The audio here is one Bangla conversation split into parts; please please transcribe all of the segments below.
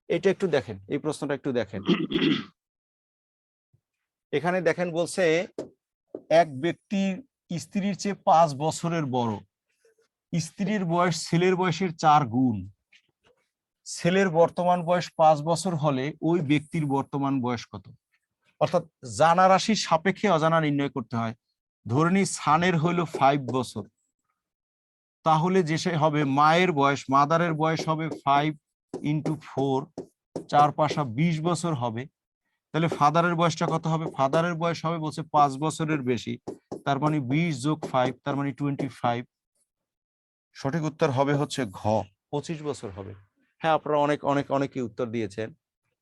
এটা একটু দেখেন, এই প্রশ্নটা একটু দেখেন। এখানে দেখেন বলছে এক ব্যক্তির স্ত্রীর চেয়ে 5 বছরের বড়, স্ত্রীর বয়স ছেলের বয়সের 4 গুণ, ছেলের বর্তমান বয়স 5 বছর হলে ওই ব্যক্তির বর্তমান বয়স কত? অর্থাৎ জানা রাশির সাপেক্ষে অজানা নির্ণয় করতে হয়। ধরে নি সানের হইল 5 বছর, তাহলে যে সে হবে মায়ের বয়স, মাদারের বয়স হবে 5 × 4, 4 × 5 = 20 বছর হবে। তাহলে ফাদারের বয়সটা কত হবে? ফাদারের বয়স হবে বলছে 5 বছরের বেশি, তার মানে 20 + 5, তার মানে 25। সঠিক উত্তর হবে হচ্ছে ঘ, 25 বছর হবে। হ্যাঁ, আপনারা অনেকেই উত্তর দিয়েছেন।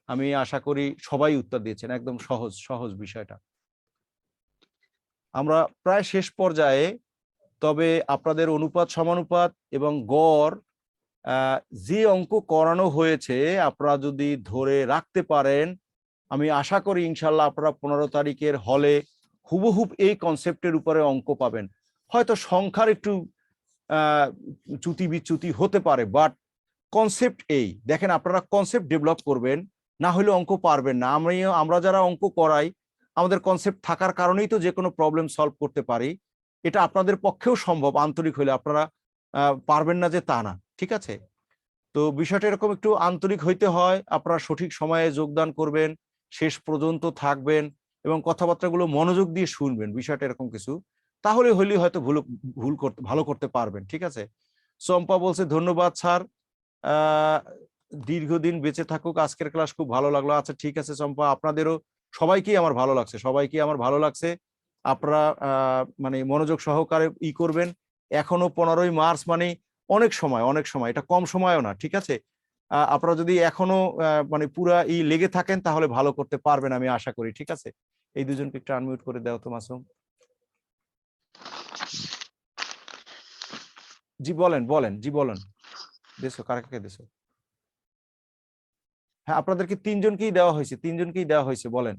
আমি আশা করি সবাই উত্তর দিয়েছেন, একদম সহজ সহজ বিষয়টা। আমরা প্রায় শেষ পর্যায়ে, তবে আপনাদের অনুপাত সমানুপাত এবং গড় যে অঙ্ক করানো হয়েছে আপনারা যদি ধরে রাখতে পারেন, আমি আশা করি ইনশাল্লাহ আপনারা 15 তারিখের হলে হুবহুব এই কনসেপ্টের উপরে অঙ্ক পাবেন। হয়তো সংখ্যার একটু চ্যুতি বিচ্যুতি হতে পারে, বাট কনসেপ্ট এই দেখেন, আপনারা কনসেপ্ট ডেভেলপ করবেন, না হলে অঙ্ক পারবেন না। আমরা যারা অঙ্ক করাই, আমাদের কনসেপ্ট থাকার কারণেই তো যে কোনো প্রবলেম সলভ করতে পারি। এটা আপনাদের পক্ষেও সম্ভব, আন্তরিক হলে। আপনারা পারবেন না যে তা না, ঠিক আছে? তো বিষয়টা এরকম, একটু আন্তরিক হইতে হয়, আপনারা সঠিক সময়ে যোগদান করবেন, শেষ পর্যন্ত থাকবেন এবং কথাবার্তাগুলো মনোযোগ দিয়ে শুনবেন, বিষয়টা এরকম কিছু। তাহলে হলেই হয়তো ভুল করতে ভালো করতে পারবেন, ঠিক আছে? চম্পা বলছে ধন্যবাদ স্যার, দীর্ঘদিন বেঁচে থাকুক, আজকের ক্লাস খুব ভালো লাগলো। আচ্ছা ঠিক আছে চম্পা, আপনাদেরও সবাইকেই আমার ভালো লাগছে, সবাইকেই আমার ভালো লাগছে। আপনারা মানে মনোযোগ সহকারে করবেন। এখনো 15ই মার্চ, মানে অনেক সময়, অনেক সময়, এটা কম সময়ও না, ঠিক আছে? আপনারা যদি এখনো মানে পুরা লেগে থাকেন তাহলে ভালো করতে পারবেন আমি আশা করি, ঠিক আছে? এই দুজনকে একটু আনমিউট করে দাও তো মাসুম। জি বলেন বলেন, জি বলেন, দেশো কারা কাকে দেশো? হ্যাঁ, আপনাদেরকে 3 জনকেই দেওয়া হয়েছে, 3 জনকেই দেওয়া হয়েছে, বলেন।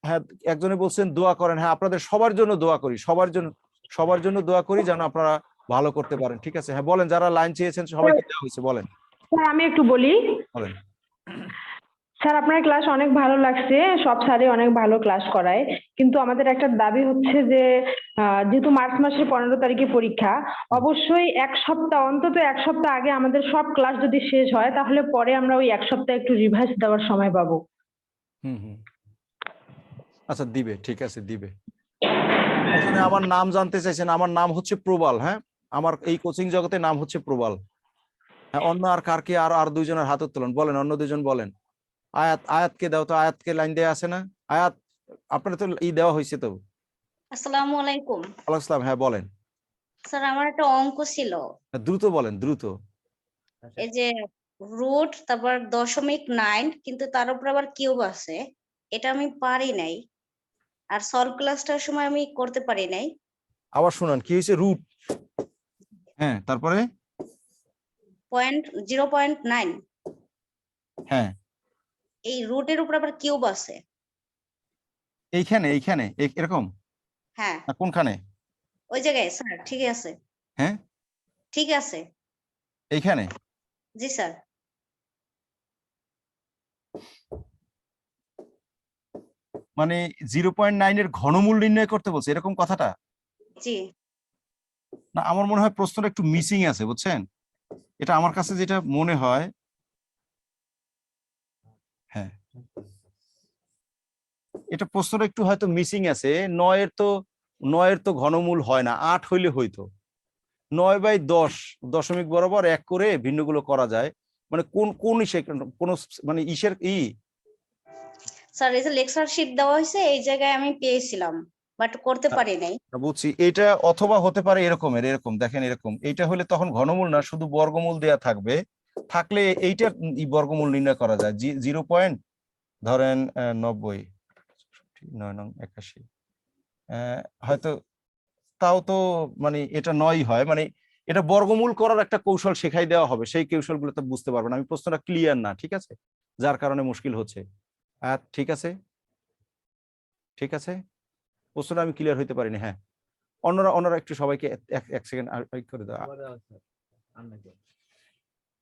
হ্যাঁ, একজনে বলছেন দোয়া করেন। হ্যাঁ, আপনাদের সবার জন্য দোয়া করি, সবার জন্য দোয়া করি যেন আপনারা ভালো করতে পারেন, ঠিক আছে? হ্যাঁ বলেন, যারা লাইন চেয়েছেন সবাইকে দেওয়া হয়েছে, বলেন স্যার আমি একটু বলি। বলেন। স্যার আপনার ক্লাস অনেক ভালো লাগছে, সব স্যারই অনেক ভালো ক্লাস করায়, কিন্তু আমাদের একটা দাবি হচ্ছে যে যেহেতু মার্চ মাসের 15 তারিখে পরীক্ষা, অবশ্যই এক সপ্তাহ, অন্তত এক সপ্তাহ আগে আমাদের সব ক্লাস যদি শেষ হয় তাহলে পরে আমরা ওই এক সপ্তাহ একটু রিভাইজ দেওয়ার সময় পাবো। আচ্ছা দিবে, ঠিক আছে দিবে। একজনে আমার নাম জানতে চাইছেন, আমার নাম হচ্ছে প্রবাল। হ্যাঁ, আমার এই কোচিং জগতে নাম হচ্ছে প্রবাল। হ্যাঁ, অন্য আর কার কি? আর 2জনের হাত উত্তোলন, বলেন, অন্য 2জন বলেন। আয়াতকে দাও তো, আয়াতকে লাইন দেয়া আছে না? আয়াত, আপনার তো দেওয়া হয়েছে তো। আসসালামু আলাইকুম। ওয়ালাইকুম আসসালাম, হ্যাঁ বলেন। স্যার আমার একটা অঙ্ক ছিল, দ্রুত বলেন, দ্রুত। এই যে রুট তারপর 0.9 কিন্তু তার উপর আবার কিউব আছে, এটা আমি পারি নাই, আর সলভ ক্লাসটার সময় আমি করতে পারি নাই। আবার শুনান, কি হয়েছে? রুট, হ্যাঁ তারপরে 0.9, হ্যাঁ এই রুটের উপর আবার কিউব আছে। এইখানে এইখানে এরকম হ্যাঁ না, কোনখানে? ওই জায়গায় স্যার, ঠিক আছে হ্যাঁ ঠিক আছে। এইখানে জি স্যার। মানে 0.9 এর ঘনমূল নির্ণয় করতে বলছে, এরকম কথাটা? জি না, আমার মনে হয় প্রশ্নটা একটু মিসিং আছে, বুঝছেন? এটা আমার কাছে যেটা মনে হয়, হ্যাঁ এটা প্রশ্নটা একটু হয়তো মিসিং আছে। 9 এর তো ঘনমূল হয় না, 8 হইলে হইতো। 9/10 দশমিক বরাবর 1 করে ভিন্নগুলো করা যায়। মানে কোন কোন কোন মানে ইসের স্যার, এই যে লেকচার শিট দেওয়া হয়েছে এই জায়গায় আমি পেয়েছিলাম, বাট করতে পারি নাই। বুঝছি। এটা অথবা হতে পারে এরকমের, এরকম দেখেন, এরকম এইটা হলে তখন ঘনমূল না, শুধু বর্গমূল দেয়া থাকবে। থাকলে এইটার বর্গমূল নির্ণয় করা যায়। 0 পয়েন্ট ধরেন 90, 9 নং 81, হয়তো তাও তো মানে এটা 9 হয়। মানে এটা বর্গমূল করার একটা কৌশল শেখাই দেওয়া হবে, সেই কৌশলগুলো তো বুঝতে পারবেন। আমি প্রশ্নটা ক্লিয়ার না, ঠিক আছে, যার কারণে মুশকিল হচ্ছে। ঠিক আছে, ঠিক আছে, প্রশ্নটা আমি ক্লিয়ার হইতে পারিনি। হ্যাঁ, অন্যরা একটু সবাইকে এক সেকেন্ড করে দাও।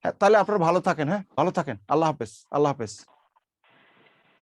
হ্যাঁ, তাহলে আপনারা ভালো থাকেন। হ্যাঁ, ভালো থাকেন। আল্লাহ হাফেজ। আল্লাহ হাফেজ।